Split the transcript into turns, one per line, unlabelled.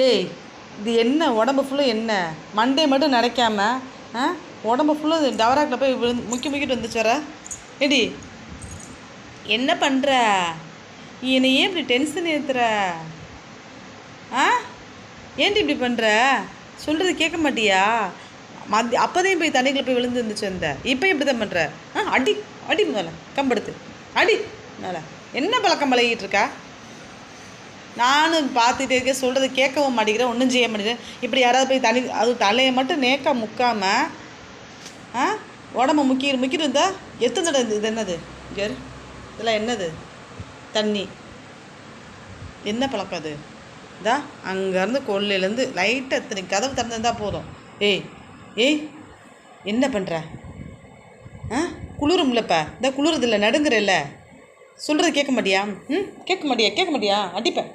ஏய், இது என்ன உடம்பு ஃபுல்லாக என்ன மண்டே மட்டும் நினைக்காம உடம்பு ஃபுல்லாக டவராக்கில் போய் முக்கிட்டு வந்துச்சு வர. ஏடி என்ன பண்ணுற? என்னையே இப்படி டென்ஷன் ஏற்றுற? ஏன்டி இப்படி பண்ணுற? சொல்கிறது கேட்க மாட்டியா? அப்போதையும் போய் தண்ணிக்குள்ளே போய் விழுந்து இருந்துச்சு அந்த இப்போ இப்படி தான் பண்ணுற? அடி அடி மேலே கம்பெடுத்து அடி மேலே. என்ன பழக்கம் பழகிட்டு இருக்கா? நானும் பார்த்துட்டே இருக்கேன், சொல்கிறது கேட்கவும் மாட்டேங்கிறேன், ஒன்றும் செய்ய மாட்டேங்கிறேன். இப்படி யாராவது போய் தண்ணி அது தலையை மட்டும் நேக்க முக்காமல் உடம்ப முக்கிட்டு இருந்தா எத்தனை தடவை இது என்னது ஜர் இதெல்லாம் என்னது தண்ணி என்ன பழக்கம் அது? இதா அங்கேருந்து கொள்ளையிலேருந்து லைட்டாக எத்தனை கதவு திறந்துருந்தால் போதும். ஏய் என்ன பண்ணுற? குளிரும்லப்பா, இந்த குளிருதில்ல, நடுங்குறல்ல, சொல்கிறது கேட்க மாட்டியா? கேட்க மாட்டியா? அடிப்பேன்.